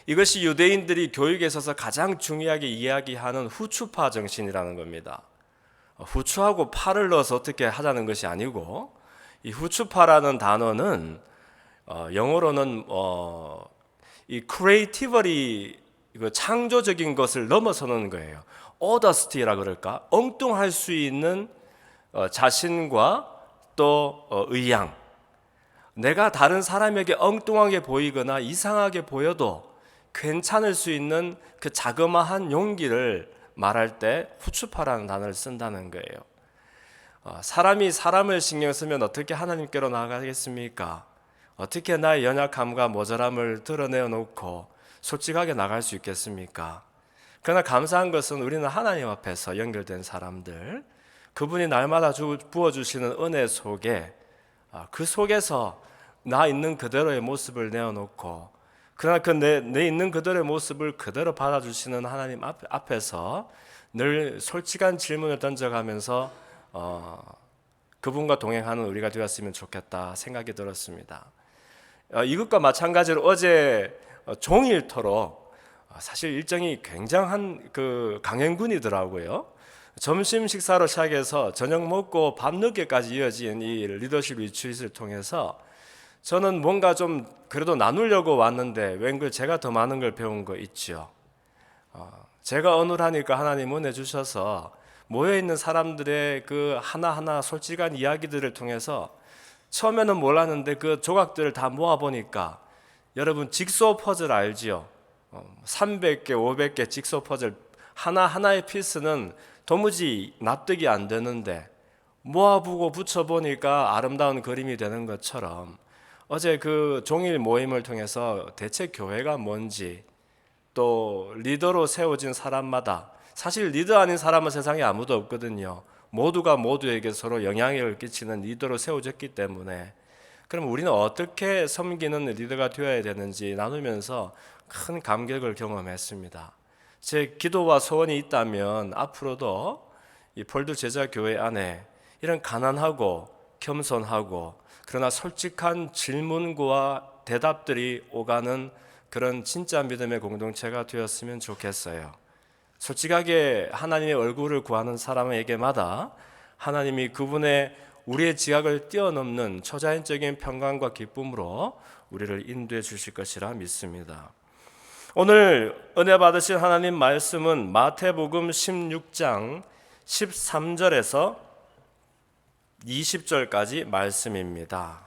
이것이 유대인들이 교육에 있어서 가장 중요하게 이야기하는 후추파 정신이라는 겁니다. 후추하고 파를 넣어서 어떻게 하자는 것이 아니고, 이 후추파라는 단어는 영어로는 이 creatively, 창조적인 것을 넘어서는 거예요. audacity라 그럴까? 엉뚱할 수 있는 자신과 또 의양. 내가 다른 사람에게 엉뚱하게 보이거나 이상하게 보여도 괜찮을 수 있는 그 자그마한 용기를 말할 때 후추파라는 단어를 쓴다는 거예요. 사람이 사람을 신경 쓰면 어떻게 하나님께로 나아가겠습니까? 어떻게 나의 연약함과 모자람을 드러내어 놓고 솔직하게 나갈 수 있겠습니까? 그러나 감사한 것은 우리는 하나님 앞에서 연결된 사람들, 그분이 날마다 부어주시는 은혜 속에, 그 속에서 나 있는 그대로의 모습을 내어놓고, 그러나 내 있는 그대로의 모습을 그대로 받아주시는 하나님 앞에서 늘 솔직한 질문을 던져가면서 그분과 동행하는 우리가 되었으면 좋겠다 생각이 들었습니다. 이것과 마찬가지로 어제 종일토록 사실 일정이 굉장한 그 강행군이더라고요. 점심 식사로 시작해서 저녁 먹고 밤 늦게까지 이어진 이 리더십 리트릿을 통해서 저는 뭔가 좀 그래도 나누려고 왔는데 왠걸 제가 더 많은 걸 배운 거 있죠. 제가 어눌하니까 하나님 은혜 주셔서 모여있는 사람들의 그 하나하나 솔직한 이야기들을 통해서 처음에는 몰랐는데 그 조각들을 다 모아보니까, 여러분 직소 퍼즐 알지요? 300개, 500개 직소 퍼즐 하나하나의 피스는 도무지 납득이 안 되는데 모아보고 붙여보니까 아름다운 그림이 되는 것처럼, 어제 그 종일 모임을 통해서 대체 교회가 뭔지, 또 리더로 세워진 사람마다, 사실 리더 아닌 사람은 세상에 아무도 없거든요. 모두가 모두에게 서로 영향력을 끼치는 리더로 세워졌기 때문에, 그럼 우리는 어떻게 섬기는 리더가 되어야 되는지 나누면서 큰 감격을 경험했습니다. 제 기도와 소원이 있다면 앞으로도 이 폴드 제자교회 안에 이런 가난하고 겸손하고 그러나 솔직한 질문과 대답들이 오가는 그런 진짜 믿음의 공동체가 되었으면 좋겠어요. 솔직하게 하나님의 얼굴을 구하는 사람에게마다 하나님이 그분의 우리의 지각을 뛰어넘는 초자연적인 평강과 기쁨으로 우리를 인도해 주실 것이라 믿습니다. 오늘 은혜 받으신 하나님 말씀은 마태복음 16장 13절에서 20절까지 말씀입니다.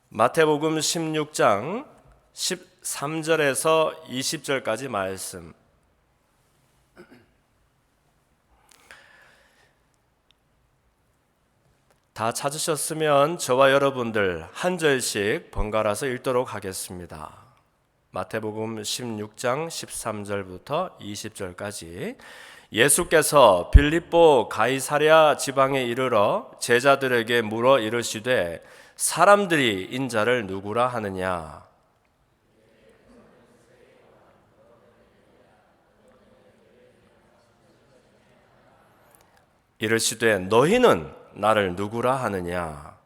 마태복음 16장 13절에서 20절까지 말씀. 다 찾으셨으면 저와 여러분들 한 절씩 번갈아서 읽도록 하겠습니다. 마태복음 16장 13절부터 20절까지. 예수께서 빌립보 가이사랴 지방에 이르러 제자들에게 물어 이르시되 사람들이 인자를 누구라 하느냐? 이르시되 너희는 나를 누구라 하느냐?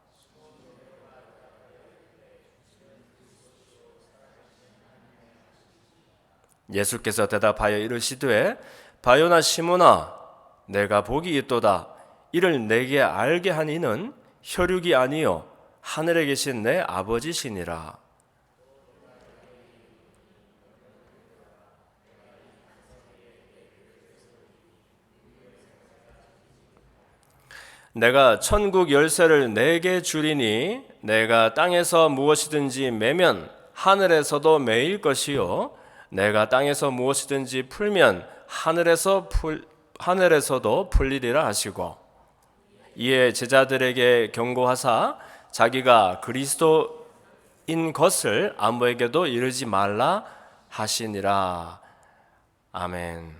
예수께서 대답하여 이르시되 바요나 시몬아, 내가 복이 있도다. 이를 내게 알게 한 이는 혈육이 아니요 하늘에 계신 내 아버지시니라. 내가 천국 열쇠를 내게 주리니 내가 땅에서 무엇이든지 매면 하늘에서도 매일 것이요 내가 땅에서 무엇이든지 풀면 하늘에서도 풀리리라 하시고, 이에 제자들에게 경고하사 자기가 그리스도인 것을 아무에게도 이르지 말라 하시니라. 아멘.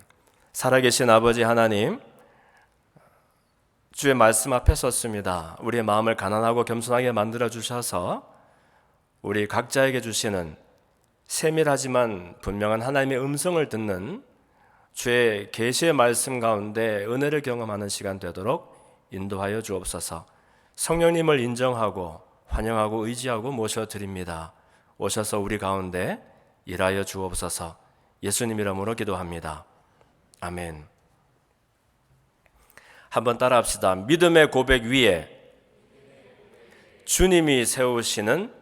살아계신 아버지 하나님, 주의 말씀 앞에 섰습니다. 우리의 마음을 가난하고 겸손하게 만들어 주셔서 우리 각자에게 주시는 세밀하지만 분명한 하나님의 음성을 듣는 주의 계시의 말씀 가운데 은혜를 경험하는 시간 되도록 인도하여 주옵소서. 성령님을 인정하고 환영하고 의지하고 모셔드립니다. 오셔서 우리 가운데 일하여 주옵소서. 예수님 이름으로 기도합니다. 아멘. 한번 따라합시다. 믿음의 고백 위에 주님이 세우시는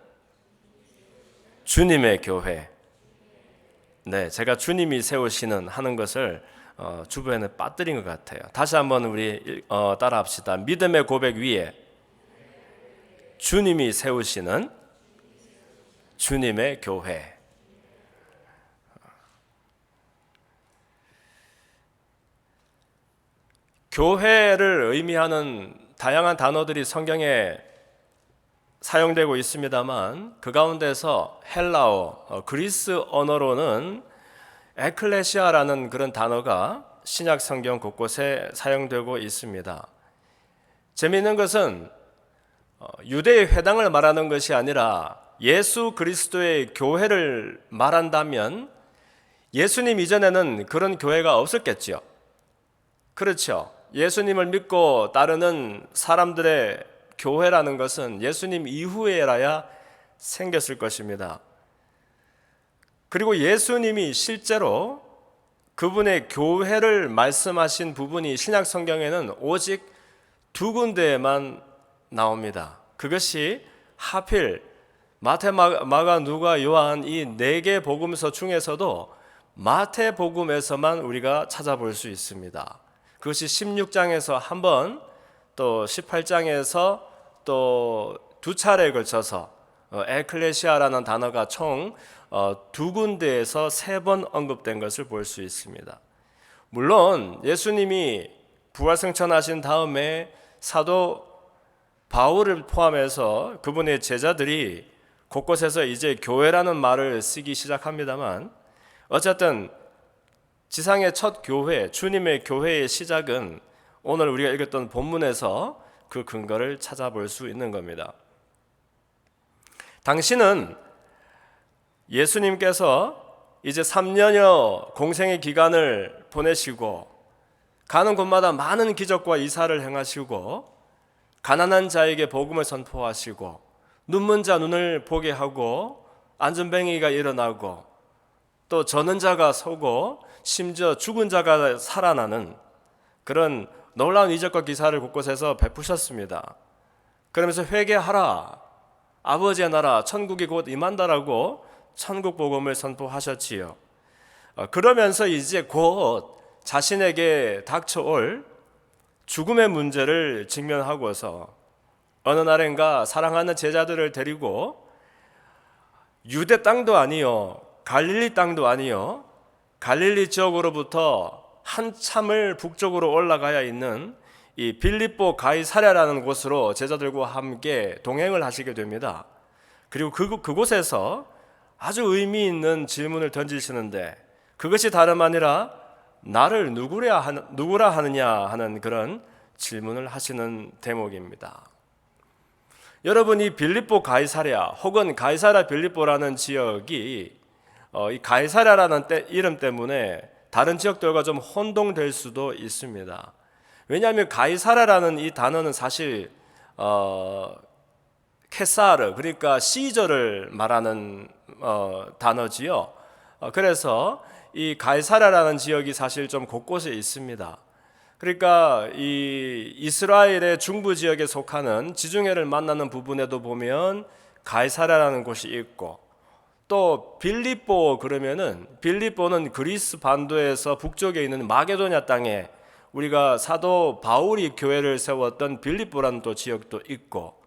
주님의 교회. 네, 제가 주님이 세우시는 하는 것을 주변에 빠뜨린 것 같아요. 다시 한번 우리 따라합시다. 믿음의 고백 위에 주님이 세우시는 주님의 교회. 교회를 의미하는 다양한 단어들이 성경에 사용되고 있습니다만 그 가운데서 헬라어, 그리스 언어로는 에클레시아라는 그런 단어가 신약 성경 곳곳에 사용되고 있습니다. 재미있는 것은 유대의 회당을 말하는 것이 아니라 예수 그리스도의 교회를 말한다면 예수님 이전에는 그런 교회가 없었겠죠. 그렇죠. 예수님을 믿고 따르는 사람들의 교회라는 것은 예수님 이후에라야 생겼을 것입니다. 그리고 예수님이 실제로 그분의 교회를 말씀하신 부분이 신약 성경에는 오직 두 군데에만 나옵니다. 그것이 하필 마태, 마가, 누가, 요한 이 네 개 복음서 중에서도 마태복음에서만 우리가 찾아볼 수 있습니다. 그것이 16장에서 한 번, 또 18장에서 또 두 차례에 걸쳐서 에클레시아라는 단어가 총 두 군데에서 세 번 언급된 것을 볼 수 있습니다. 물론 예수님이 부활승천하신 다음에 사도 바울을 포함해서 그분의 제자들이 곳곳에서 이제 교회라는 말을 쓰기 시작합니다만 어쨌든 지상의 첫 교회, 주님의 교회의 시작은 오늘 우리가 읽었던 본문에서 그 근거를 찾아볼 수 있는 겁니다. 당시는 예수님께서 이제 3년여 공생의 기간을 보내시고 가는 곳마다 많은 기적과 이사를 행하시고 가난한 자에게 복음을 선포하시고 눈먼 자 눈을 보게 하고 안전뱅이가 일어나고 또 저는 자가 서고 심지어 죽은 자가 살아나는 그런 놀라운 이적과 기사를 곳곳에서 베푸셨습니다. 그러면서 회개하라, 아버지의 나라 천국이 곧 임한다라고 천국 복음을 선포하셨지요. 그러면서 이제 곧 자신에게 닥쳐올 죽음의 문제를 직면하고서 어느 날인가 사랑하는 제자들을 데리고 유대 땅도 아니요 갈릴리 땅도 아니요 갈릴리 지역으로부터 한참을 북쪽으로 올라가야 있는 이 빌립보 가이사랴라는 곳으로 제자들과 함께 동행을 하시게 됩니다. 그리고 그곳에서 아주 의미 있는 질문을 던지시는데 그것이 다름 아니라 나를 누구라 하느냐 하는 그런 질문을 하시는 대목입니다. 여러분, 이 빌립보 가이사랴 혹은 가이사랴 빌립보라는 지역이 이 가이사랴라는 이름 때문에 다른 지역들과 좀 혼동될 수도 있습니다. 왜냐하면 가이사랴라는 이 단어는 사실 케사르, 그러니까 시저를 말하는 단어지요. 그래서 이 가이사랴라는 지역이 사실 좀 곳곳에 있습니다. 그러니까 이 이스라엘의 중부 지역에 속하는 지중해를 만나는 부분에도 보면 가이사랴라는 곳이 있고, 또 빌립보 그러면은 빌립보는 그리스 반도에서 북쪽에 있는 마게도냐 땅에 우리가 사도 바울이 교회를 세웠던 빌립보라는 또 지역도 있고,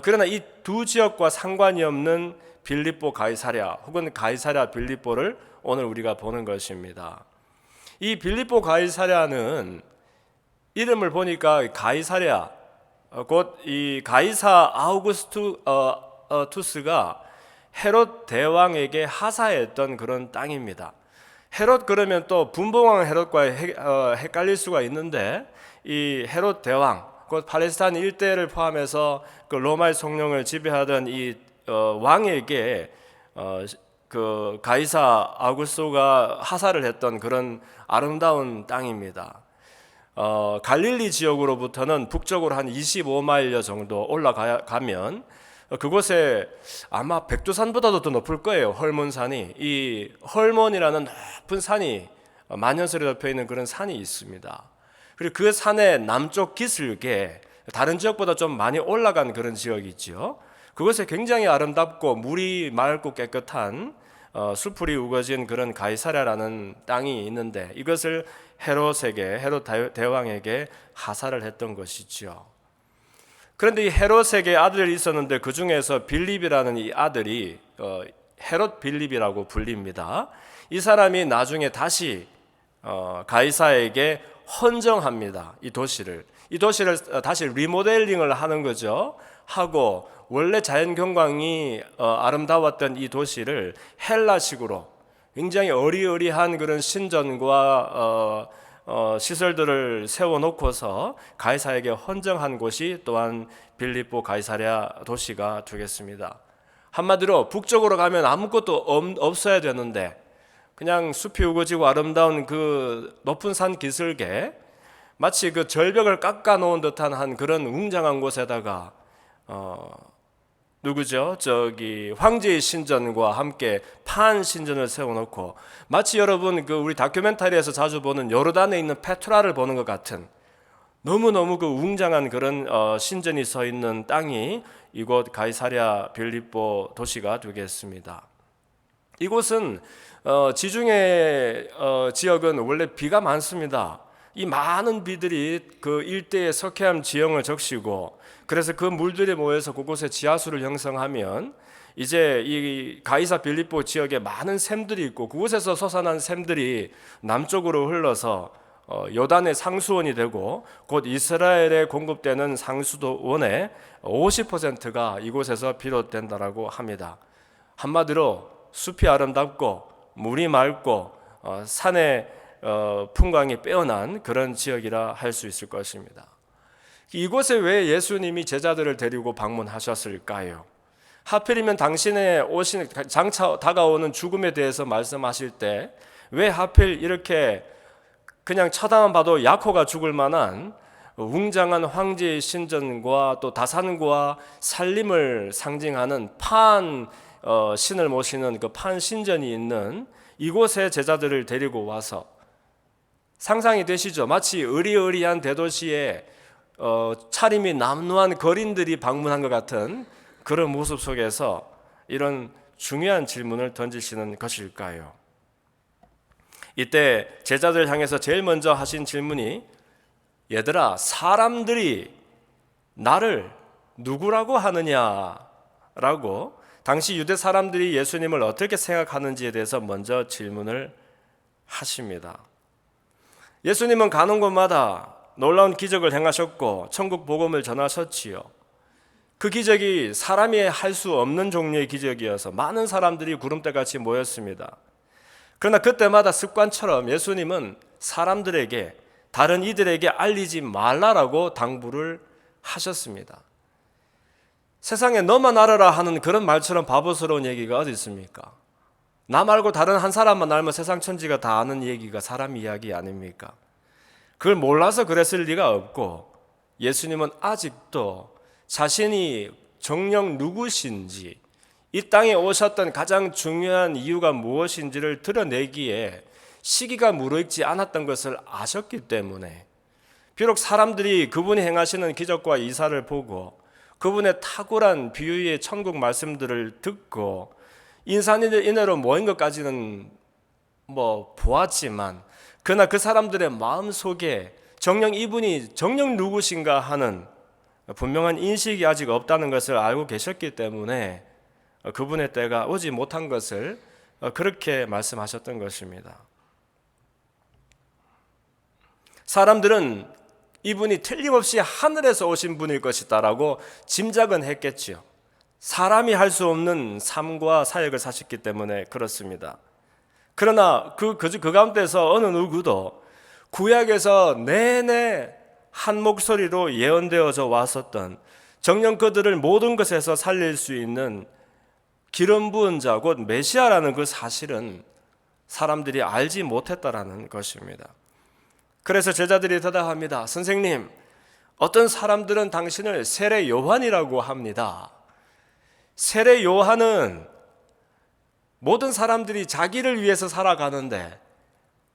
그러나 이 두 지역과 상관이 없는 빌립보 가이사랴 혹은 가이사랴 빌립보를 오늘 우리가 보는 것입니다. 이 빌립보 가이사랴는 이름을 보니까 가이사랴 곧 이 가이사 아우구스투스가 헤롯 대왕에게 하사했던 그런 땅입니다. 헤롯 그러면 또 분봉왕 헤롯과 헷갈릴 수가 있는데 이 헤롯 대왕 곧 팔레스타인 일대를 포함해서 그 로마의 성령을 지배하던 이 왕에게 그 가이사 아우구스토가 하사를 했던 그런 아름다운 땅입니다. 갈릴리 지역으로부터는 북쪽으로 한 25마일여 정도 올라가면 그곳에 아마 백두산보다도 더 높을 거예요. 헐몬산이. 이 헐몬이라는 높은 산이 만년설에 덮여 있는 그런 산이 있습니다. 그리고 그 산의 남쪽 기슭에 다른 지역보다 좀 많이 올라간 그런 지역이 있죠. 그곳에 굉장히 아름답고 물이 맑고 깨끗한 수풀이 우거진 그런 가이사랴라는 땅이 있는데, 이것을 헤롯 대왕에게 하사를 했던 것이죠. 그런데 이 헤롯에게 아들이 있었는데 그 중에서 빌립이라는 이 아들이 헤롯 빌립이라고 불립니다. 이 사람이 나중에 다시 가이사에게 헌정합니다. 이 도시를 다시 리모델링을 하는 거죠. 하고 원래 자연 경관이 아름다웠던 이 도시를 헬라식으로 굉장히 어리어리한 그런 신전과 시설들을 세워놓고서 가이사에게 헌정한 곳이 또한 빌립보 가이사랴 도시가 되겠습니다. 한마디로 북쪽으로 가면 아무것도 없어야 되는데 그냥 숲이 우거지고 아름다운 그 높은 산 기슭에 마치 그 절벽을 깎아 놓은 듯한 한 그런 웅장한 곳에다가 누구죠? 저기 황제의 신전과 함께 판 신전을 세워놓고, 마치 여러분 그 우리 다큐멘터리에서 자주 보는 요르단에 있는 페트라를 보는 것 같은 너무너무 그 웅장한 그런 신전이 서 있는 땅이 이곳 가이사랴 빌립보 도시가 되겠습니다. 이곳은 지중해 지역은 원래 비가 많습니다. 이 많은 비들이 그 일대의 석회암 지형을 적시고, 그래서 그 물들이 모여서 그곳에 지하수를 형성하면 이제 이 가이사 빌립보 지역에 많은 샘들이 있고, 그곳에서 솟아난 샘들이 남쪽으로 흘러서 요단의 상수원이 되고, 곧 이스라엘에 공급되는 상수도원의 50%가 이곳에서 비롯된다라고 합니다. 한마디로 숲이 아름답고 물이 맑고 산의 풍광이 빼어난 그런 지역이라 할 수 있을 것입니다. 이곳에 왜 예수님이 제자들을 데리고 방문하셨을까요? 하필이면 당신의 장차 다가오는 죽음에 대해서 말씀하실 때 왜 하필 이렇게 그냥 쳐다만 봐도 약호가 죽을 만한 웅장한 황제의 신전과 또 다산과 살림을 상징하는 판 신을 모시는 그 판 신전이 있는 이곳에 제자들을 데리고 와서, 상상이 되시죠? 마치 의리의리한 대도시에 차림이 남루한 거린들이 방문한 것 같은 그런 모습 속에서 이런 중요한 질문을 던지시는 것일까요? 이때 제자들 향해서 제일 먼저 하신 질문이, 얘들아, 사람들이 나를 누구라고 하느냐라고, 당시 유대 사람들이 예수님을 어떻게 생각하는지에 대해서 먼저 질문을 하십니다. 예수님은 가는 곳마다 놀라운 기적을 행하셨고 천국 복음을 전하셨지요. 그 기적이 사람이 할 수 없는 종류의 기적이어서 많은 사람들이 구름대같이 모였습니다. 그러나 그때마다 습관처럼 예수님은 사람들에게, 다른 이들에게 알리지 말라라고 당부를 하셨습니다. 세상에 너만 알아라 하는 그런 말처럼 바보스러운 얘기가 어디 있습니까? 나 말고 다른 한 사람만 알면 세상 천지가 다 아는 얘기가 사람 이야기 아닙니까? 그걸 몰라서 그랬을 리가 없고, 예수님은 아직도 자신이 정녕 누구신지, 이 땅에 오셨던 가장 중요한 이유가 무엇인지를 드러내기에 시기가 무르익지 않았던 것을 아셨기 때문에, 비록 사람들이 그분이 행하시는 기적과 이사를 보고 그분의 탁월한 비유의 천국 말씀들을 듣고 인산인해로 모인 것까지는 보았지만, 그러나 그 사람들의 마음속에 정녕 이분이 정녕 누구신가 하는 분명한 인식이 아직 없다는 것을 알고 계셨기 때문에 그분의 때가 오지 못한 것을 그렇게 말씀하셨던 것입니다. 사람들은 이분이 틀림없이 하늘에서 오신 분일 것이다라고 짐작은 했겠지요. 사람이 할 수 없는 삶과 사역을 사셨기 때문에 그렇습니다. 그러나 그 가운데서 어느 누구도 구약에서 내내 한 목소리로 예언되어져 왔었던, 정녕 그들을 모든 것에서 살릴 수 있는 기름 부은 자, 곧 메시아라는 그 사실은 사람들이 알지 못했다라는 것입니다. 그래서 제자들이 대답합니다. 선생님, 어떤 사람들은 당신을 세례 요한이라고 합니다. 세례 요한은 모든 사람들이 자기를 위해서 살아가는데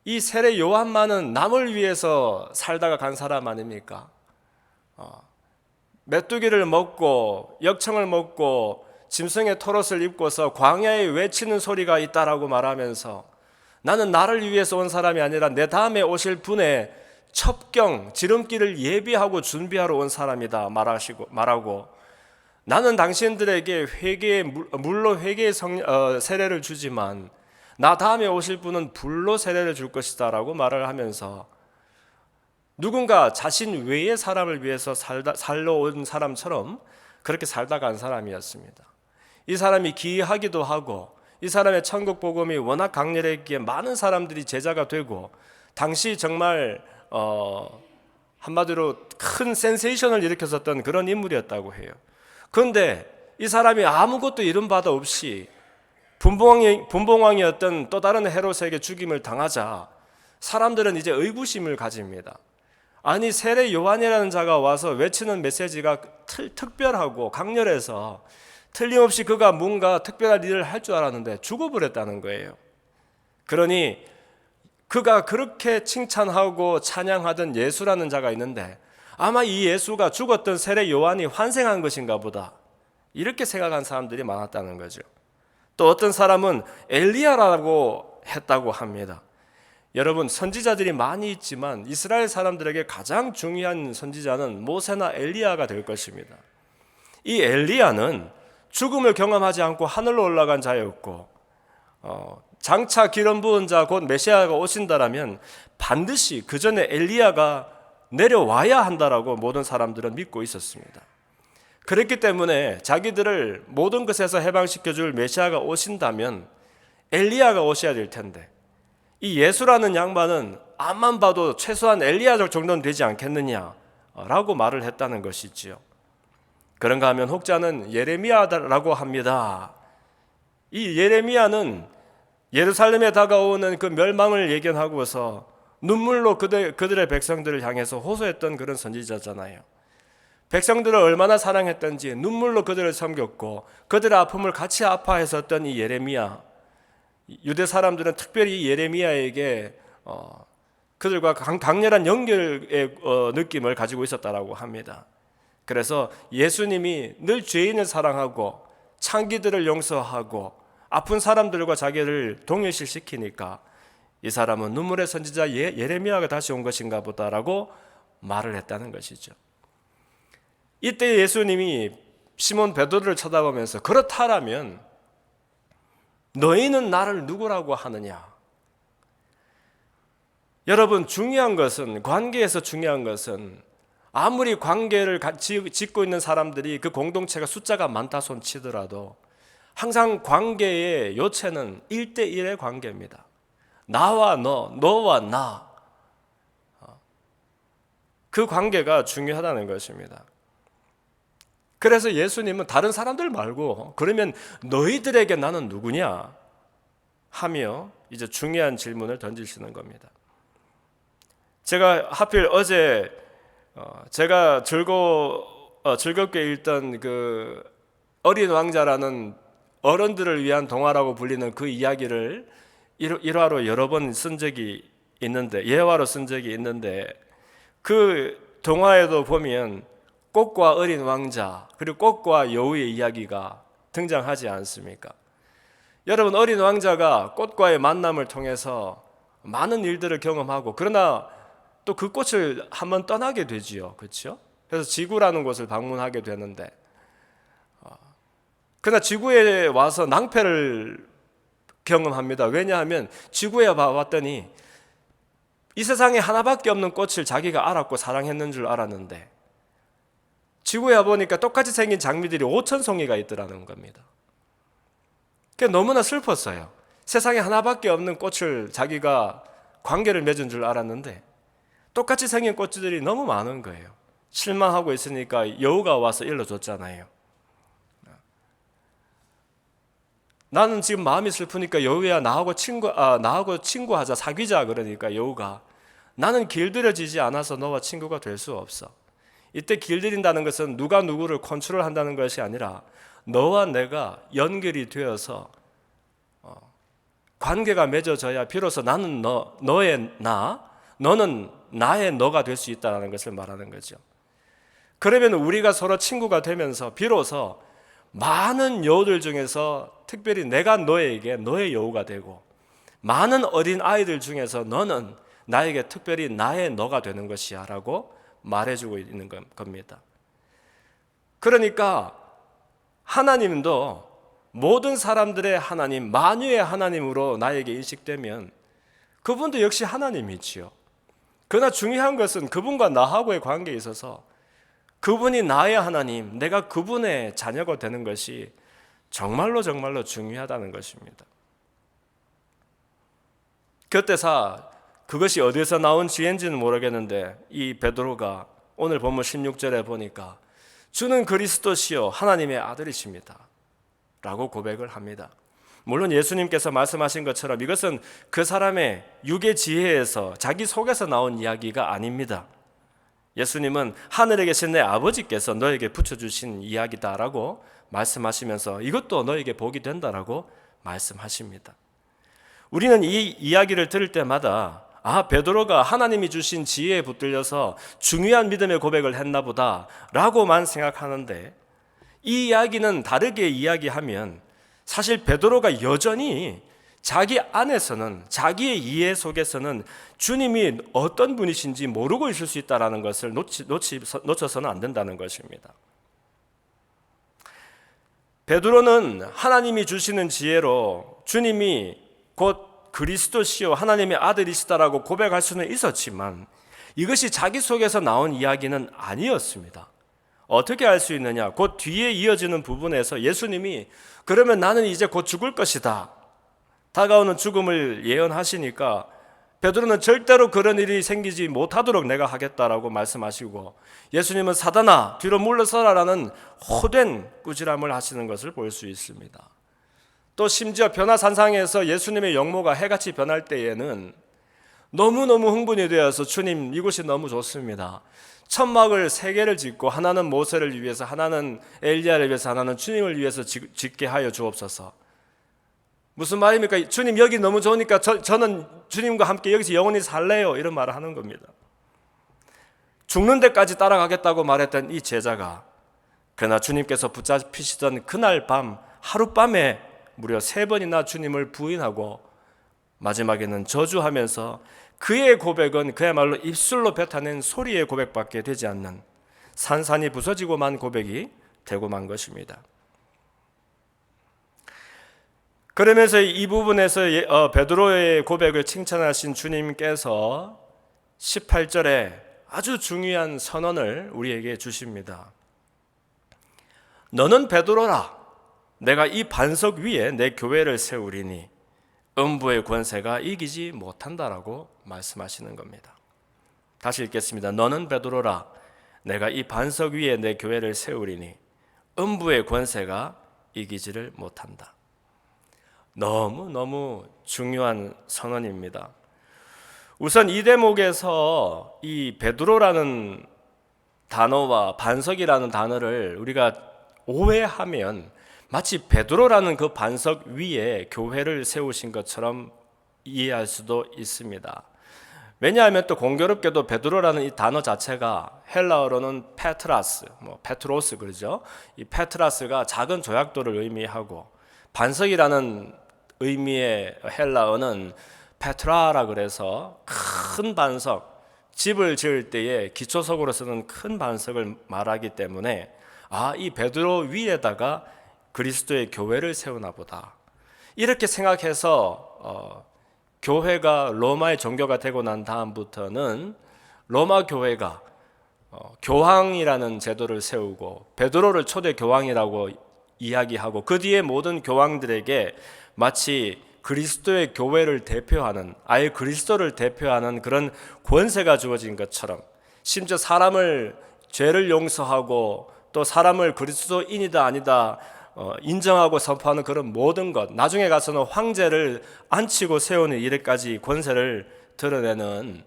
이 세례 요한만은 남을 위해서 살다가 간 사람 아닙니까? 메뚜기를 먹고 역청을 먹고 짐승의 털옷을 입고서 광야에 외치는 소리가 있다라고 말하면서 나는 나를 위해서 온 사람이 아니라 내 다음에 오실 분의 첩경, 지름길을 예비하고 준비하러 온 사람이다 말하고 나는 당신들에게 물로 회개의 세례를 주지만 나 다음에 오실 분은 불로 세례를 줄 것이다 라고 말을 하면서 누군가 자신 외의 사람을 위해서 살러 온 사람처럼 그렇게 살다 간 사람이었습니다. 이 사람이 기이하기도 하고 이 사람의 천국 복음이 워낙 강렬했기에 많은 사람들이 제자가 되고 당시 정말 한마디로 큰 센세이션을 일으켰었던 그런 인물이었다고 해요. 그런데 이 사람이 아무것도 이른 바도 없이 분봉왕이었던 또 다른 헤롯에게 죽임을 당하자 사람들은 이제 의구심을 가집니다. 아니 세례 요한이라는 자가 와서 외치는 메시지가 특별하고 강렬해서 틀림없이 그가 뭔가 특별한 일을 할 줄 알았는데 죽어버렸다는 거예요. 그러니 그가 그렇게 칭찬하고 찬양하던 예수라는 자가 있는데 아마 이 예수가 죽었던 세례 요한이 환생한 것인가 보다 이렇게 생각한 사람들이 많았다는 거죠. 또 어떤 사람은 엘리야라고 했다고 합니다. 여러분 선지자들이 많이 있지만 이스라엘 사람들에게 가장 중요한 선지자는 모세나 엘리야가 될 것입니다. 이 엘리야는 죽음을 경험하지 않고 하늘로 올라간 자였고 장차 기름 부은 자 곧 메시아가 오신다라면 반드시 그 전에 엘리야가 내려와야 한다라고 모든 사람들은 믿고 있었습니다. 그렇기 때문에 자기들을 모든 것에서 해방시켜줄 메시아가 오신다면 엘리야가 오셔야 될 텐데 이 예수라는 양반은 앞만 봐도 최소한 엘리야 정도는 되지 않겠느냐라고 말을 했다는 것이지요. 그런가 하면 혹자는 예레미야라고 합니다. 이 예레미야는 예루살렘에 다가오는 그 멸망을 예견하고서 눈물로 그들의 백성들을 향해서 호소했던 그런 선지자잖아요. 백성들을 얼마나 사랑했던지 눈물로 그들을 섬겼고 그들의 아픔을 같이 아파했었던 이 예레미야, 유대 사람들은 특별히 예레미야에게 그들과 강렬한 연결의 느낌을 가지고 있었다라고 합니다. 그래서 예수님이 늘 죄인을 사랑하고 창기들을 용서하고 아픈 사람들과 자기를 동일시시키니까 이 사람은 눈물의 선지자 예레미야가 다시 온 것인가 보다라고 말을 했다는 것이죠. 이때 예수님이 시몬 베드로를 쳐다보면서 그렇다라면 너희는 나를 누구라고 하느냐? 여러분 중요한 것은 관계에서 중요한 것은 아무리 관계를 짓고 있는 사람들이 그 공동체가 숫자가 많다 손치더라도 항상 관계의 요체는 1대1의 관계입니다. 나와 너, 너와 나. 그 관계가 중요하다는 것입니다. 그래서 예수님은 다른 사람들 말고 그러면 너희들에게 나는 누구냐 하며 이제 중요한 질문을 던지시는 겁니다. 제가 하필 어제 제가 즐겁게 읽던 그 어린 왕자라는 어른들을 위한 동화라고 불리는 그 이야기를 일화로 여러 번 쓴 적이 있는데 예화로 쓴 적이 있는데 그 동화에도 보면 꽃과 어린 왕자 그리고 꽃과 여우의 이야기가 등장하지 않습니까? 여러분 어린 왕자가 꽃과의 만남을 통해서 많은 일들을 경험하고 그러나 또 그 꽃을 한번 떠나게 되지요. 그렇죠? 그래서 지구라는 곳을 방문하게 되는데 그러나 지구에 와서 낭패를 경험합니다. 왜냐하면 지구에 와봤더니 이 세상에 하나밖에 없는 꽃을 자기가 알았고 사랑했는 줄 알았는데 지구에 와보니까 똑같이 생긴 장미들이 5,000송이가 있더라는 겁니다. 그게 너무나 슬펐어요. 세상에 하나밖에 없는 꽃을 자기가 관계를 맺은 줄 알았는데 똑같이 생긴 꽃들이 너무 많은 거예요. 실망하고 있으니까 여우가 와서 일러줬잖아요. 나는 지금 마음이 슬프니까 여우야 나하고 친구하자 사귀자 그러니까 여우가 나는 길들여지지 않아서 너와 친구가 될 수 없어. 이때 길들인다는 것은 누가 누구를 컨트롤한다는 것이 아니라 너와 내가 연결이 되어서 관계가 맺어져야 비로소 나는 너의 나, 너는 나의 너가 될 수 있다는 것을 말하는 거죠. 그러면 우리가 서로 친구가 되면서 비로소 많은 여우들 중에서 특별히 내가 너에게 너의 여우가 되고, 많은 어린 아이들 중에서 너는 나에게 특별히 나의 너가 되는 것이야 라고 말해주고 있는 겁니다. 그러니까 하나님도 모든 사람들의 하나님, 만유의 하나님으로 나에게 인식되면 그분도 역시 하나님이지요. 그러나 중요한 것은 그분과 나하고의 관계에 있어서 그분이 나의 하나님, 내가 그분의 자녀가 되는 것이 정말로 중요하다는 것입니다. 그때사 그것이 어디서 나온 지혜인지는 모르겠는데 이 베드로가 오늘 본문 16절에 보니까 주는 그리스도시요 하나님의 아들이십니다 라고 고백을 합니다. 물론 예수님께서 말씀하신 것처럼 이것은 그 사람의 육의 지혜에서 자기 속에서 나온 이야기가 아닙니다. 예수님은 하늘에 계신 내 아버지께서 너에게 붙여주신 이야기다라고 말씀하시면서 이것도 너에게 복이 된다라고 말씀하십니다. 우리는 이 이야기를 들을 때마다 베드로가 하나님이 주신 지혜에 붙들려서 중요한 믿음의 고백을 했나 보다 라고만 생각하는데, 이 이야기는 다르게 이야기하면 사실 베드로가 여전히 자기 안에서는, 자기의 이해 속에서는 주님이 어떤 분이신지 모르고 있을 수 있다는 것을 놓쳐서는 안 된다는 것입니다. 베드로는 하나님이 주시는 지혜로 주님이 곧 그리스도시요 하나님의 아들이시다라고 고백할 수는 있었지만 이것이 자기 속에서 나온 이야기는 아니었습니다. 어떻게 알 수 있느냐? 곧 뒤에 이어지는 부분에서 예수님이 그러면 나는 이제 곧 죽을 것이다, 다가오는 죽음을 예언하시니까 베드로는 절대로 그런 일이 생기지 못하도록 내가 하겠다라고 말씀하시고, 예수님은 사단아 뒤로 물러서라라는 호된 꾸지람을 하시는 것을 볼 수 있습니다. 또 심지어 변화산상에서 예수님의 영모가 해같이 변할 때에는 너무너무 흥분이 되어서 주님 이곳이 너무 좋습니다, 천막을 3개를 짓고 하나는 모세를 위해서, 하나는 엘리야를 위해서, 하나는 주님을 위해서 짓게 하여 주옵소서. 무슨 말입니까? 주님 여기 너무 좋으니까 저는 주님과 함께 여기서 영원히 살래요, 이런 말을 하는 겁니다. 죽는 데까지 따라가겠다고 말했던 이 제자가 그러나 주님께서 붙잡히시던 그날 밤 하룻밤에 무려 3번이나 주님을 부인하고 마지막에는 저주하면서 그의 고백은 그야말로 입술로 뱉어낸 소리의 고백밖에 되지 않는 산산이 부서지고 만 고백이 되고 만 것입니다. 그러면서 이 부분에서 베드로의 고백을 칭찬하신 주님께서 18절에 아주 중요한 선언을 우리에게 주십니다. 너는 베드로라, 내가 이 반석 위에 내 교회를 세우리니 음부의 권세가 이기지 못한다라고 말씀하시는 겁니다. 다시 읽겠습니다. 너는 베드로라, 내가 이 반석 위에 내 교회를 세우리니 음부의 권세가 이기지를 못한다. 너무너무 중요한 선언입니다. 우선 이 대목에서 이 베드로라는 단어와 반석이라는 단어를 우리가 오해하면 마치 베드로라는 그 반석 위에 교회를 세우신 것처럼 이해할 수도 있습니다. 왜냐하면 또 공교롭게도 베드로라는 이 단어 자체가 헬라어로는 페트라스, 페트로스 그러죠. 이 페트라스가 작은 조약돌을 의미하고 반석이라는 의미의 헬라어는 페트라라 그래서 큰 반석, 집을 지을 때에 기초석으로 쓰는 큰 반석을 말하기 때문에 이 베드로 위에다가 그리스도의 교회를 세우나 보다, 이렇게 생각해서 교회가 로마의 종교가 되고 난 다음부터는 로마 교회가 교황이라는 제도를 세우고 베드로를 초대 교황이라고 이야기하고 그 뒤에 모든 교황들에게 마치 그리스도의 교회를 대표하는, 아예 그리스도를 대표하는 그런 권세가 주어진 것처럼, 심지어 사람을 죄를 용서하고 또 사람을 그리스도인이다 아니다 인정하고 선포하는 그런 모든 것, 나중에 가서는 황제를 앉히고 세우는 일에까지 권세를 드러내는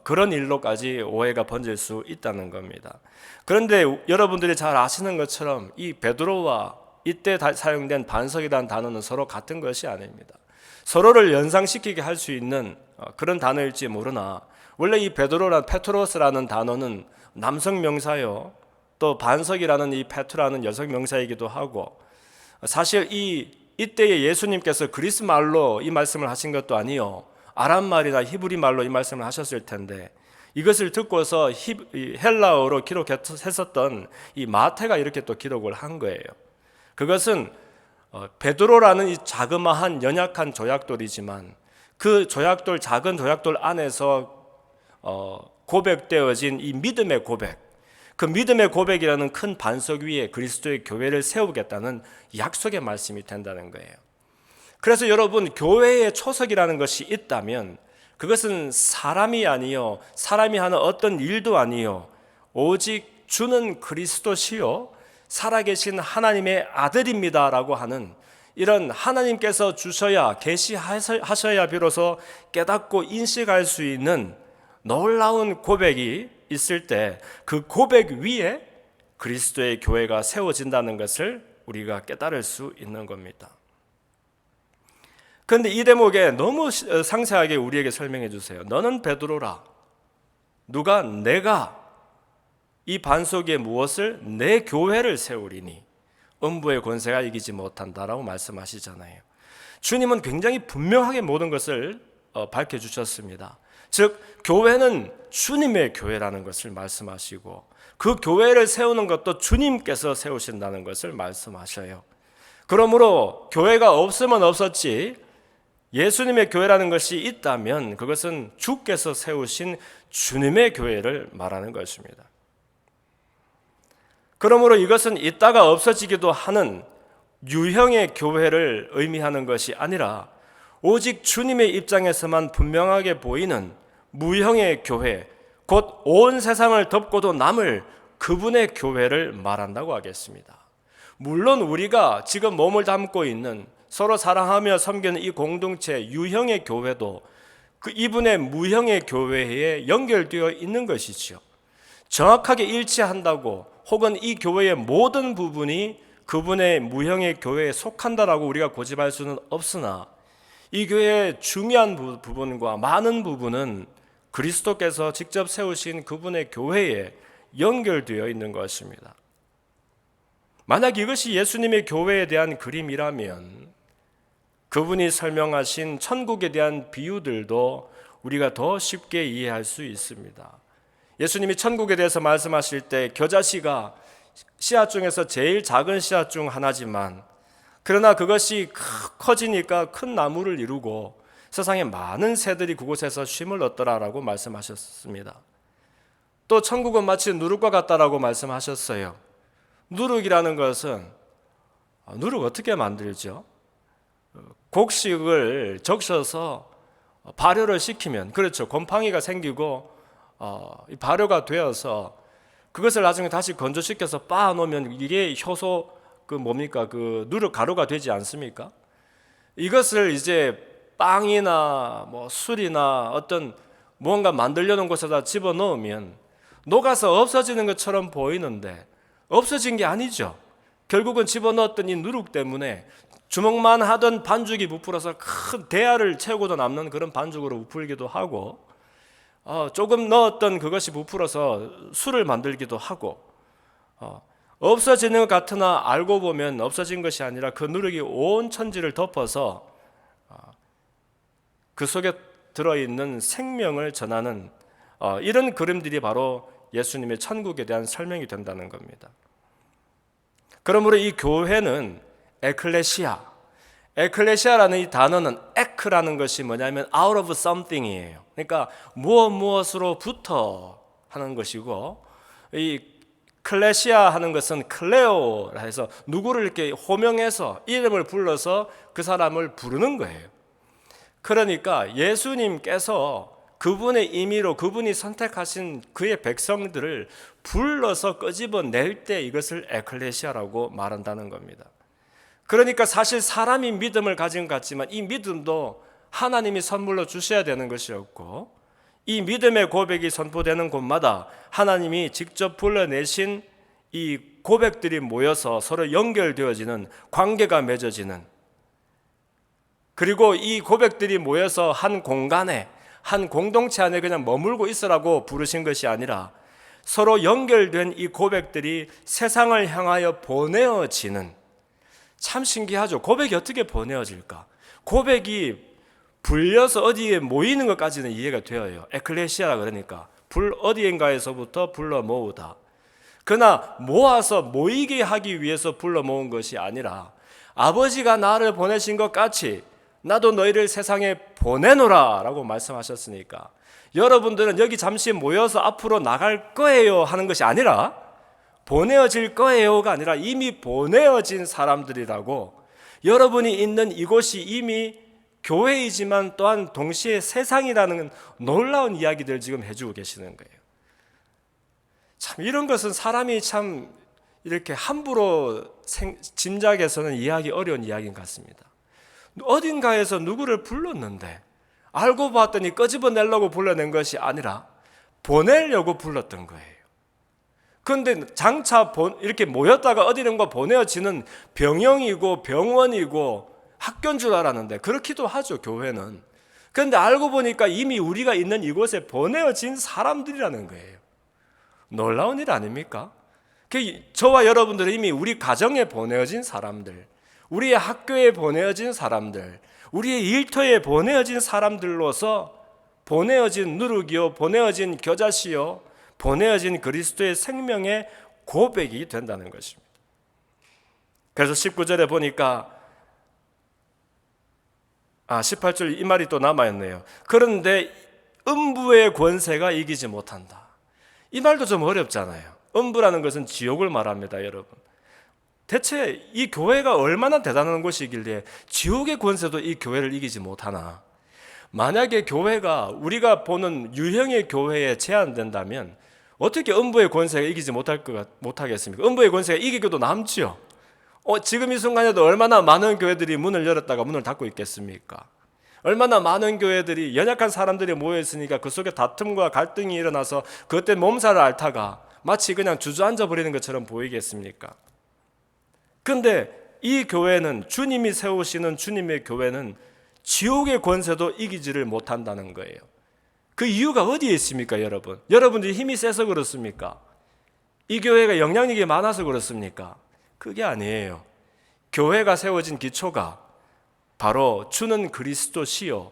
그런 일로까지 오해가 번질 수 있다는 겁니다. 그런데 여러분들이 잘 아시는 것처럼 이 베드로와 이때 사용된 반석이라는 단어는 서로 같은 것이 아닙니다. 서로를 연상시키게 할 수 있는 그런 단어일지 모르나 원래 이 베드로란 페트로스라는 단어는 남성 명사요, 또 반석이라는 이 페트라는 여성 명사이기도 하고, 사실 이때에 예수님께서 그리스 말로 이 말씀을 하신 것도 아니요, 아람 말이나 히브리 말로 이 말씀을 하셨을 텐데, 이것을 듣고서 헬라어로 기록했었던 이 마태가 이렇게 또 기록을 한 거예요. 그것은 베드로라는 이 자그마한 연약한 조약돌이지만 그 조약돌, 작은 조약돌 안에서 고백되어진 이 믿음의 고백, 그 믿음의 고백이라는 큰 반석 위에 그리스도의 교회를 세우겠다는 약속의 말씀이 된다는 거예요. 그래서 여러분, 교회의 초석이라는 것이 있다면 그것은 사람이 아니요, 사람이 하는 어떤 일도 아니요, 오직 주는 그리스도시요 살아계신 하나님의 아들입니다라고 하는 이런 하나님께서 주셔야, 계시하셔야 비로소 깨닫고 인식할 수 있는 놀라운 고백이 있을 때 그 고백 위에 그리스도의 교회가 세워진다는 것을 우리가 깨달을 수 있는 겁니다. 그런데 이 대목에 너무 상세하게 우리에게 설명해 주세요. 너는 베드로라. 누가? 내가 이 반석 위에 무엇을? 내 교회를 세우리니 음부의 권세가 이기지 못한다라고 말씀하시잖아요. 주님은 굉장히 분명하게 모든 것을 밝혀주셨습니다. 즉 교회는 주님의 교회라는 것을 말씀하시고 그 교회를 세우는 것도 주님께서 세우신다는 것을 말씀하셔요. 그러므로 교회가 없으면 없었지 예수님의 교회라는 것이 있다면 그것은 주께서 세우신 주님의 교회를 말하는 것입니다. 그러므로 이것은 있다가 없어지기도 하는 유형의 교회를 의미하는 것이 아니라 오직 주님의 입장에서만 분명하게 보이는 무형의 교회, 곧 온 세상을 덮고도 남을 그분의 교회를 말한다고 하겠습니다. 물론 우리가 지금 몸을 담고 있는 서로 사랑하며 섬기는 이 공동체 유형의 교회도 그 이분의 무형의 교회에 연결되어 있는 것이지요. 정확하게 일치한다고 혹은 이 교회의 모든 부분이 그분의 무형의 교회에 속한다라고 우리가 고집할 수는 없으나 이 교회의 중요한 부분과 많은 부분은 그리스도께서 직접 세우신 그분의 교회에 연결되어 있는 것입니다. 만약 이것이 예수님의 교회에 대한 그림이라면 그분이 설명하신 천국에 대한 비유들도 우리가 더 쉽게 이해할 수 있습니다. 예수님이 천국에 대해서 말씀하실 때 겨자씨가 씨앗 중에서 제일 작은 씨앗 중 하나지만 그러나 그것이 커지니까 큰 나무를 이루고 세상에 많은 새들이 그곳에서 쉼을 얻더라라고 말씀하셨습니다. 또 천국은 마치 누룩과 같다라고 말씀하셨어요. 누룩이라는 것은 누룩 어떻게 만들죠? 곡식을 적셔서 발효를 시키면, 그렇죠, 곰팡이가 생기고 발효가 되어서 그것을 나중에 다시 건조시켜서 빻아 놓으면 이게 효소 그 누룩 가루가 되지 않습니까? 이것을 이제 빵이나 술이나 어떤 무언가 만들려는 곳에다 집어넣으면 녹아서 없어지는 것처럼 보이는데 없어진 게 아니죠. 결국은 집어넣었던 이 누룩 때문에 주먹만 하던 반죽이 부풀어서 큰 대야를 채우고도 남는 그런 반죽으로 부풀기도 하고 조금 넣었던 그것이 부풀어서 술을 만들기도 하고 없어지는 것 같으나 알고 보면 없어진 것이 아니라 그 누룩이 온 천지를 덮어서 그 속에 들어있는 생명을 전하는 이런 그림들이 바로 예수님의 천국에 대한 설명이 된다는 겁니다. 그러므로 이 교회는 에클레시아라는 이 단어는 에크라는 것이 뭐냐면 out of something이에요. 그러니까 무엇으로부터 하는 것이고 이 클레시아 하는 것은 클레오라 해서 누구를 이렇게 호명해서 이름을 불러서 그 사람을 부르는 거예요. 그러니까 예수님께서 그분의 임의로 그분이 선택하신 그의 백성들을 불러서 끄집어낼 때 이것을 에클레시아라고 말한다는 겁니다. 그러니까 사실 사람이 믿음을 가진 것 같지만 이 믿음도 하나님이 선물로 주셔야 되는 것이었고 이 믿음의 고백이 선포되는 곳마다 하나님이 직접 불러내신 이 고백들이 모여서 서로 연결되어지는 관계가 맺어지는, 그리고 이 고백들이 모여서 한 공간에, 한 공동체 안에 그냥 머물고 있으라고 부르신 것이 아니라 서로 연결된 이 고백들이 세상을 향하여 보내어지는, 참 신기하죠. 고백이 어떻게 보내어질까? 고백이 불려서 어디에 모이는 것까지는 이해가 되어요. 에클레시아라 그러니까 불 어디인가에서부터 불러 모으다. 그러나 모아서 모이게 하기 위해서 불러 모은 것이 아니라 아버지가 나를 보내신 것 같이 나도 너희를 세상에 보내노라 라고 말씀하셨으니까, 여러분들은 여기 잠시 모여서 앞으로 나갈 거예요 하는 것이 아니라, 보내어질 거예요가 아니라 이미 보내어진 사람들이라고, 여러분이 있는 이곳이 이미 교회이지만 또한 동시에 세상이라는 놀라운 이야기들을 지금 해주고 계시는 거예요. 참 이런 것은 사람이 참 이렇게 함부로 짐작해서는 이해하기 어려운 이야기인 것 같습니다. 어딘가에서 누구를 불렀는데 알고 봤더니 끄집어내려고 불러낸 것이 아니라 보내려고 불렀던 거예요. 그런데 장차 이렇게 모였다가 어디론가 보내어지는 병영이고 병원이고 학교인 줄 알았는데 그렇기도 하죠, 교회는. 그런데 알고 보니까 이미 우리가 있는 이곳에 보내어진 사람들이라는 거예요. 놀라운 일 아닙니까? 저와 여러분들은 이미 우리 가정에 보내어진 사람들, 우리의 학교에 보내어진 사람들, 우리의 일터에 보내어진 사람들로서 보내어진 누룩이요, 보내어진 겨자씨요, 보내어진 그리스도의 생명의 고백이 된다는 것입니다. 그래서 19절에 보니까 18절 이 말이 또 남아있네요. 그런데 음부의 권세가 이기지 못한다. 이 말도 좀 어렵잖아요. 음부라는 것은 지옥을 말합니다, 여러분. 대체 이 교회가 얼마나 대단한 곳이길래 지옥의 권세도 이 교회를 이기지 못하나? 만약에 교회가 우리가 보는 유형의 교회에 제한된다면 어떻게 음부의 권세가 이기지 못하겠습니까? 음부의 권세가 이기기도 남지요. 지금 이 순간에도 얼마나 많은 교회들이 문을 열었다가 문을 닫고 있겠습니까? 얼마나 많은 교회들이 연약한 사람들이 모여있으니까 그 속에 다툼과 갈등이 일어나서 그것 때문에 몸살을 앓다가 마치 그냥 주저앉아 버리는 것처럼 보이겠습니까? 그런데 이 교회는, 주님이 세우시는 주님의 교회는 지옥의 권세도 이기지를 못한다는 거예요. 그 이유가 어디에 있습니까, 여러분? 여러분들이 힘이 세서 그렇습니까? 이 교회가 영향력이 많아서 그렇습니까? 그게 아니에요. 교회가 세워진 기초가 바로 주는 그리스도시요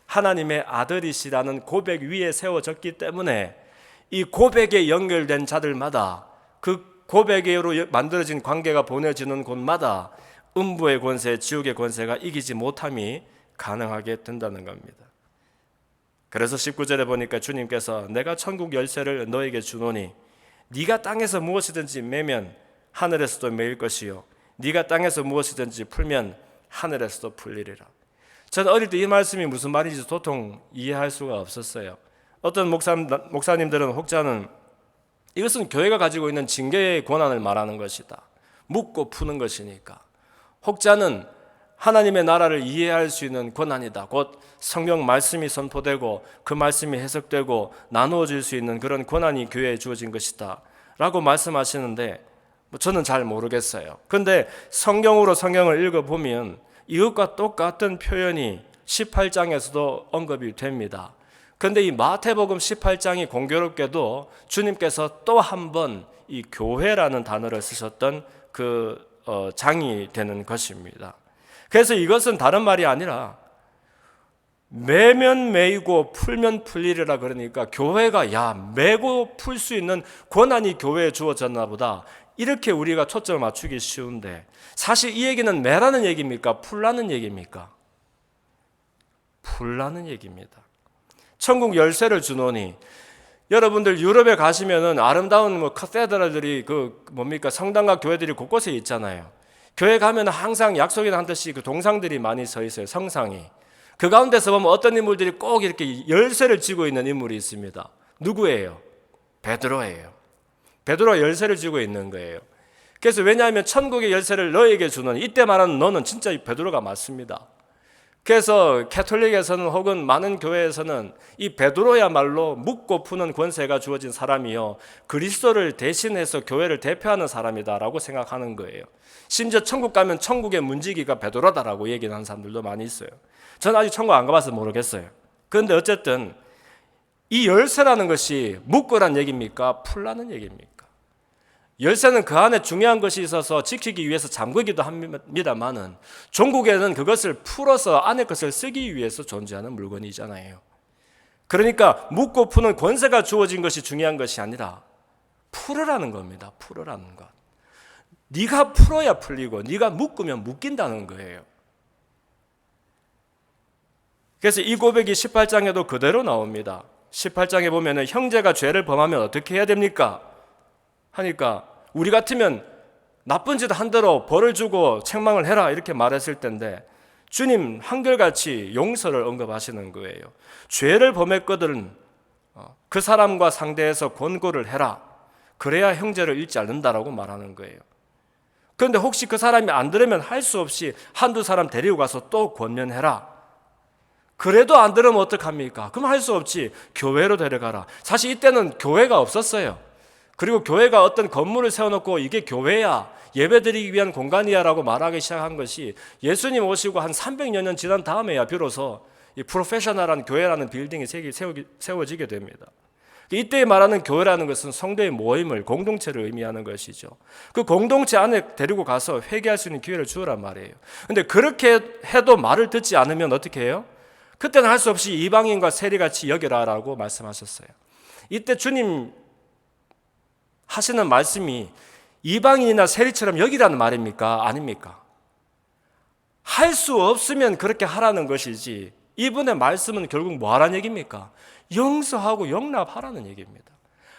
하나님의 아들이시라는 고백 위에 세워졌기 때문에 이 고백에 연결된 자들마다, 그 고백으로 만들어진 관계가 보내지는 곳마다 음부의 권세, 지옥의 권세가 이기지 못함이 가능하게 된다는 겁니다. 그래서 19절에 보니까 주님께서 내가 천국 열쇠를 너에게 주노니 네가 땅에서 무엇이든지 매면 하늘에서도 매일 것이요 네가 땅에서 무엇이든지 풀면 하늘에서도 풀리리라. 저는 어릴 때 이 말씀이 무슨 말인지 도통 이해할 수가 없었어요. 어떤 목사님들은, 혹자는 이것은 교회가 가지고 있는 징계의 권한을 말하는 것이다, 묻고 푸는 것이니까. 혹자는 하나님의 나라를 이해할 수 있는 권한이다, 곧 성경 말씀이 선포되고 그 말씀이 해석되고 나누어질 수 있는 그런 권한이 교회에 주어진 것이다 라고 말씀하시는데, 저는 잘 모르겠어요. 그런데 성경을 읽어보면 이것과 똑같은 표현이 18장에서도 언급이 됩니다. 그런데 이 마태복음 18장이 공교롭게도 주님께서 또 한 번 이 교회라는 단어를 쓰셨던 그 장이 되는 것입니다. 그래서 이것은 다른 말이 아니라 매면 매이고 풀면 풀리리라, 그러니까 교회가 매고 풀 수 있는 권한이 교회에 주어졌나 보다, 이렇게 우리가 초점을 맞추기 쉬운데, 사실 이 얘기는 매라는 얘기입니까? 풀라는 얘기입니까? 풀라는 얘기입니다. 천국 열쇠를 주노니, 여러분들 유럽에 가시면은 아름다운 카테드랄들이 성당과 교회들이 곳곳에 있잖아요. 교회 가면 항상 약속이나 한듯이 그 동상들이 많이 서 있어요, 성상이. 그 가운데서 보면 어떤 인물들이 꼭 이렇게 열쇠를 쥐고 있는 인물이 있습니다. 누구예요? 베드로예요. 베드로가 열쇠를 쥐고 있는 거예요. 그래서 왜냐하면 천국의 열쇠를 너에게 주는, 이때 말하는 너는 진짜 베드로가 맞습니다. 그래서 캐톨릭에서는 혹은 많은 교회에서는 이 베드로야말로 묻고 푸는 권세가 주어진 사람이요, 그리스도를 대신해서 교회를 대표하는 사람이다라고 생각하는 거예요. 심지어 천국 가면 천국의 문지기가 베드로다라고 얘기하는 사람들도 많이 있어요. 저는 아직 천국 안 가봐서 모르겠어요. 그런데 어쨌든 이 열쇠라는 것이 묶으란 얘기입니까? 풀라는 얘기입니까? 열쇠는 그 안에 중요한 것이 있어서 지키기 위해서 잠그기도 합니다만은 종국에는 그것을 풀어서 안에 것을 쓰기 위해서 존재하는 물건이잖아요. 그러니까 묶고 푸는 권세가 주어진 것이 중요한 것이 아니라 풀으라는 겁니다. 풀으라는 것. 네가 풀어야 풀리고 네가 묶으면 묶인다는 거예요. 그래서 이 고백이 18장에도 그대로 나옵니다. 18장에 보면은 형제가 죄를 범하면 어떻게 해야 됩니까? 하니까 우리 같으면 나쁜 짓 한 대로 벌을 주고 책망을 해라 이렇게 말했을 텐데 주님 한결같이 용서를 언급하시는 거예요. 죄를 범했거든 그 사람과 상대해서 권고를 해라. 그래야 형제를 잃지 않는다라고 말하는 거예요. 그런데 혹시 그 사람이 안 들으면 할 수 없이 한두 사람 데리고 가서 또 권면해라. 그래도 안 들으면 어떡합니까? 그럼 할 수 없지. 교회로 데려가라. 사실 이때는 교회가 없었어요. 그리고 교회가 어떤 건물을 세워놓고 이게 교회야, 예배드리기 위한 공간이야 라고 말하기 시작한 것이 예수님 오시고 한 300여 년 지난 다음에야 비로소 이 프로페셔널한 교회라는 빌딩이 세워지게 됩니다. 이때 말하는 교회라는 것은 성도의 모임을, 공동체를 의미하는 것이죠. 그 공동체 안에 데리고 가서 회개할 수 있는 기회를 주어란 말이에요. 그런데 그렇게 해도 말을 듣지 않으면 어떻게 해요? 그때는 할 수 없이 이방인과 세리같이 여겨라 라고 말씀하셨어요. 이때 주님 하시는 말씀이 이방인이나 세리처럼 여기라는 말입니까? 아닙니까? 할 수 없으면 그렇게 하라는 것이지 이분의 말씀은 결국 뭐 하라는 얘기입니까? 용서하고 용납하라는 얘기입니다.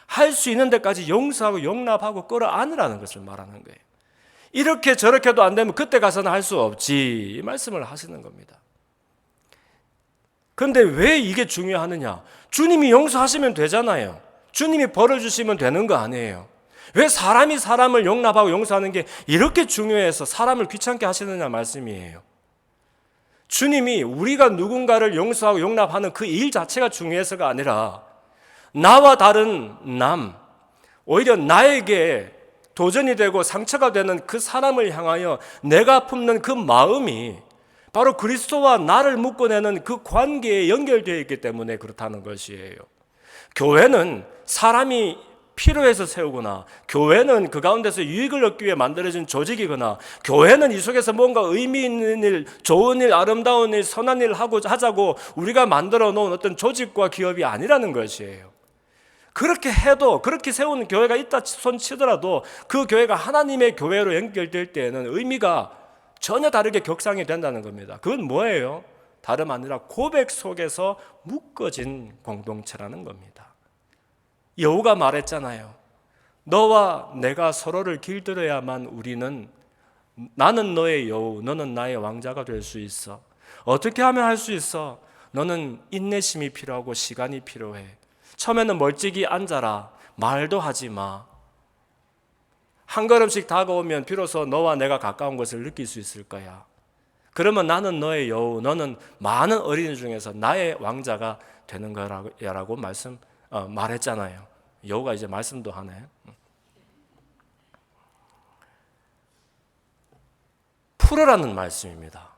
할 수 있는 데까지 용서하고 용납하고 끌어안으라는 것을 말하는 거예요. 이렇게 저렇게도 안 되면 그때 가서는 할 수 없지 이 말씀을 하시는 겁니다. 그런데 왜 이게 중요하느냐? 주님이 용서하시면 되잖아요. 주님이 벌을 주시면 되는 거 아니에요. 왜 사람이 사람을 용납하고 용서하는 게 이렇게 중요해서 사람을 귀찮게 하시느냐 말씀이에요. 주님이 우리가 누군가를 용서하고 용납하는 그 일 자체가 중요해서가 아니라 나와 다른 남, 오히려 나에게 도전이 되고 상처가 되는 그 사람을 향하여 내가 품는 그 마음이 바로 그리스도와 나를 묶어내는 그 관계에 연결되어 있기 때문에 그렇다는 것이에요. 교회는 사람이 필요해서 세우거나 교회는 그 가운데서 유익을 얻기 위해 만들어진 조직이거나 교회는 이 속에서 뭔가 의미 있는 일, 좋은 일, 아름다운 일, 선한 일 하자고 우리가 만들어 놓은 어떤 조직과 기업이 아니라는 것이에요. 그렇게 해도 그렇게 세운 교회가 있다 손치더라도 그 교회가 하나님의 교회로 연결될 때에는 의미가 전혀 다르게 격상이 된다는 겁니다. 그건 뭐예요? 다름 아니라 고백 속에서 묶어진 공동체라는 겁니다. 여호가 말했잖아요. 너와 내가 서로를 길들여야만 우리는 나는 너의 여우, 너는 나의 왕자가 될 수 있어. 어떻게 하면 할 수 있어? 너는 인내심이 필요하고 시간이 필요해. 처음에는 멀찍이 앉아라. 말도 하지 마. 한 걸음씩 다가오면 비로소 너와 내가 가까운 것을 느낄 수 있을 거야. 그러면 나는 너의 여우, 너는 많은 어린이 중에서 나의 왕자가 되는 거라고 말했잖아요. 여우가 이제 말씀도 하네. 풀어라는 말씀입니다.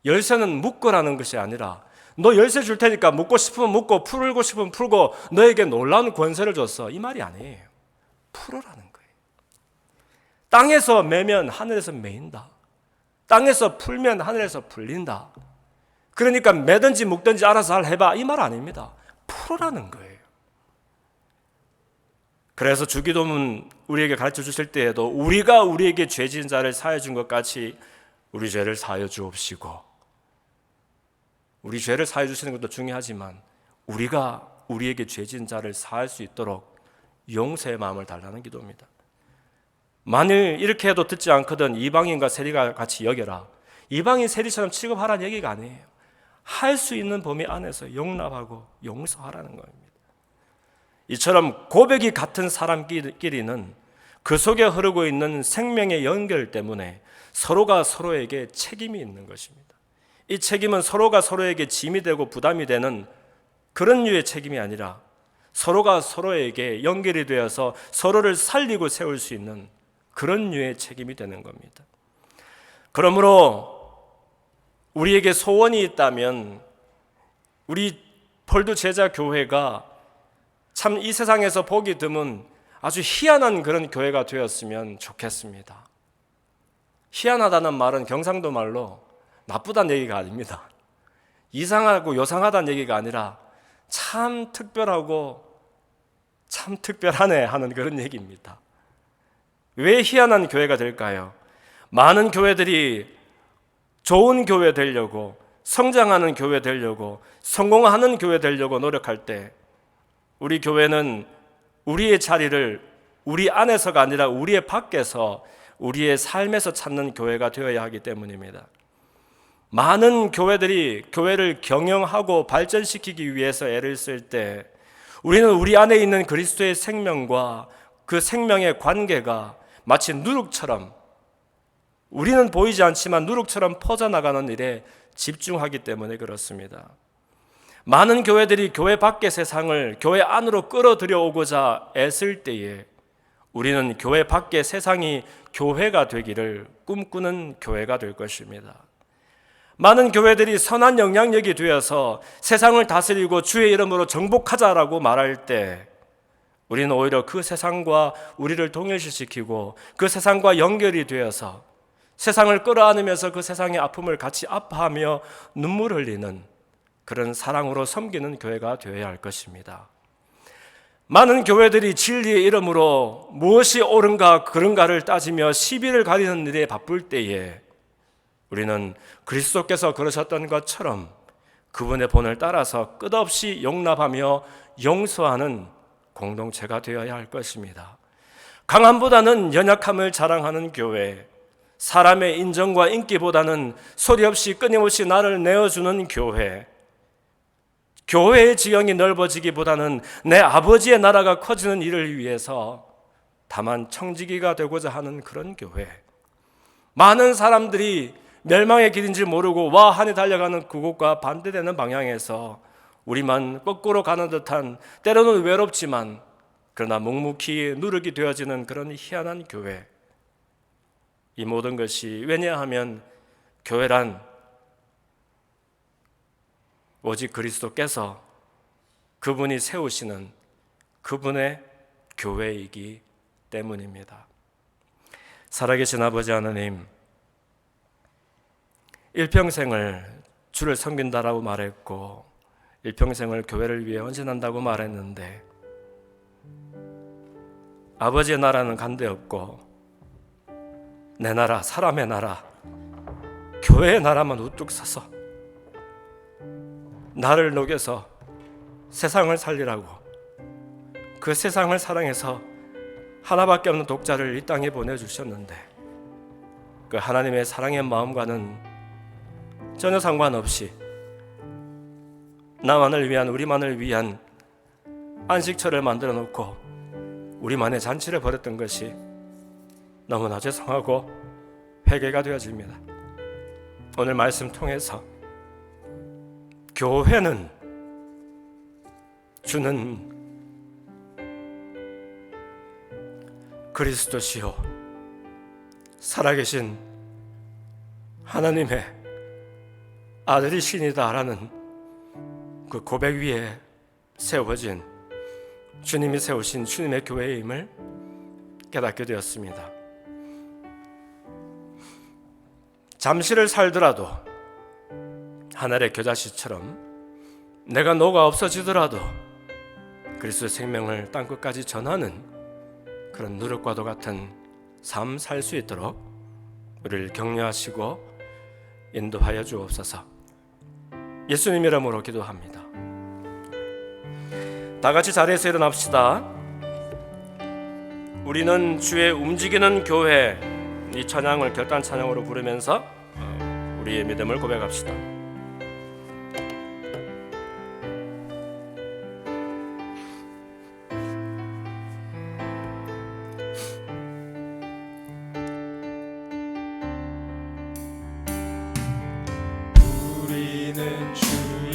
열쇠는 묶으라는 것이 아니라 너 열쇠 줄 테니까 묶고 싶으면 묶고 풀고 싶으면 풀고 너에게 놀라운 권세를 줬어. 이 말이 아니에요. 풀어라는 거예요. 땅에서 매면 하늘에서 매인다. 땅에서 풀면 하늘에서 풀린다. 그러니까 매든지 묶든지 알아서 잘 해봐. 이 말 아닙니다. 풀어라는 거예요. 그래서 주기도문 우리에게 가르쳐 주실 때에도 우리가 우리에게 죄 지은 자를 사하여 준 것 같이 우리 죄를 사하여 주옵시고, 우리 죄를 사하여 주시는 것도 중요하지만 우리가 우리에게 죄 지은 자를 사할 수 있도록 용서의 마음을 달라는 기도입니다. 만일 이렇게 해도 듣지 않거든 이방인과 세리가 같이 여겨라. 이방인 세리처럼 취급하라는 얘기가 아니에요. 할 수 있는 범위 안에서 용납하고 용서하라는 겁니다. 이처럼 고백이 같은 사람끼리는 그 속에 흐르고 있는 생명의 연결 때문에 서로가 서로에게 책임이 있는 것입니다. 이 책임은 서로가 서로에게 짐이 되고 부담이 되는 그런 류의 책임이 아니라 서로가 서로에게 연결이 되어서 서로를 살리고 세울 수 있는 그런 류의 책임이 되는 겁니다. 그러므로 우리에게 소원이 있다면 우리 폴드 제자 교회가 참 이 세상에서 보기 드문 아주 희한한 그런 교회가 되었으면 좋겠습니다. 희한하다는 말은 경상도 말로 나쁘다는 얘기가 아닙니다. 이상하고 요상하다는 얘기가 아니라 참 특별하고 참 특별하네 하는 그런 얘기입니다. 왜 희한한 교회가 될까요? 많은 교회들이 좋은 교회 되려고, 성장하는 교회 되려고, 성공하는 교회 되려고 노력할 때 우리 교회는 우리의 자리를 우리 안에서가 아니라 우리의 밖에서, 우리의 삶에서 찾는 교회가 되어야 하기 때문입니다. 많은 교회들이 교회를 경영하고 발전시키기 위해서 애를 쓸 때 우리는 우리 안에 있는 그리스도의 생명과 그 생명의 관계가 마치 누룩처럼, 우리는 보이지 않지만 누룩처럼 퍼져나가는 일에 집중하기 때문에 그렇습니다. 많은 교회들이 교회 밖의 세상을 교회 안으로 끌어들여 오고자 애쓸 때에 우리는 교회 밖의 세상이 교회가 되기를 꿈꾸는 교회가 될 것입니다. 많은 교회들이 선한 영향력이 되어서 세상을 다스리고 주의 이름으로 정복하자라고 말할 때 우리는 오히려 그 세상과 우리를 동일시시키고 그 세상과 연결이 되어서 세상을 끌어안으면서 그 세상의 아픔을 같이 아파하며 눈물 흘리는 그런 사랑으로 섬기는 교회가 되어야 할 것입니다. 많은 교회들이 진리의 이름으로 무엇이 옳은가 그른가를 따지며 시비를 가리는 일에 바쁠 때에 우리는 그리스도께서 그러셨던 것처럼 그분의 본을 따라서 끝없이 용납하며 용서하는 공동체가 되어야 할 것입니다. 강함보다는 연약함을 자랑하는 교회, 사람의 인정과 인기보다는 소리 없이 끊임없이 나를 내어주는 교회, 교회의 지형이 넓어지기보다는 내 아버지의 나라가 커지는 일을 위해서 다만 청지기가 되고자 하는 그런 교회, 많은 사람들이 멸망의 길인지 모르고 와한에 달려가는 그곳과 반대되는 방향에서 우리만 거꾸로 가는 듯한, 때로는 외롭지만 그러나 묵묵히 누르게 되어지는 그런 희한한 교회. 이 모든 것이 왜냐하면 교회란 오직 그리스도께서 그분이 세우시는 그분의 교회이기 때문입니다. 살아계신 아버지 하나님, 일평생을 주를 섬긴다라고 말했고 일평생을 교회를 위해 헌신한다고 말했는데 아버지의 나라는 간데없고 내 나라, 사람의 나라, 교회의 나라만 우뚝 서서 나를 녹여서 세상을 살리라고, 그 세상을 사랑해서 하나밖에 없는 독자를 이 땅에 보내주셨는데 그 하나님의 사랑의 마음과는 전혀 상관없이 나만을 위한, 우리만을 위한 안식처를 만들어 놓고 우리만의 잔치를 벌였던 것이 너무나 죄송하고 회개가 되어집니다. 오늘 말씀 통해서 교회는 주는 그리스도시요 살아계신 하나님의 아들이시니다라는 그 고백 위에 세워진 주님이 세우신 주님의 교회의 힘을 깨닫게 되었습니다. 잠시를 살더라도 하늘의 겨자씨처럼 내가 녹아 없어지더라도 그리스도의 생명을 땅끝까지 전하는 그런 누룩과도 같은 삶 살 수 있도록 우리를 격려하시고 인도하여 주옵소서. 예수님 이름으로 기도합니다. 다 같이 자리에서 일어납시다. 우리는 주의 움직이는 교회, 이 찬양을 결단 찬양으로 부르면서 우리의 믿음을 고백합시다.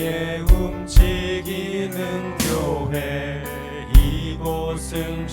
나의 움직이는 교회 이곳은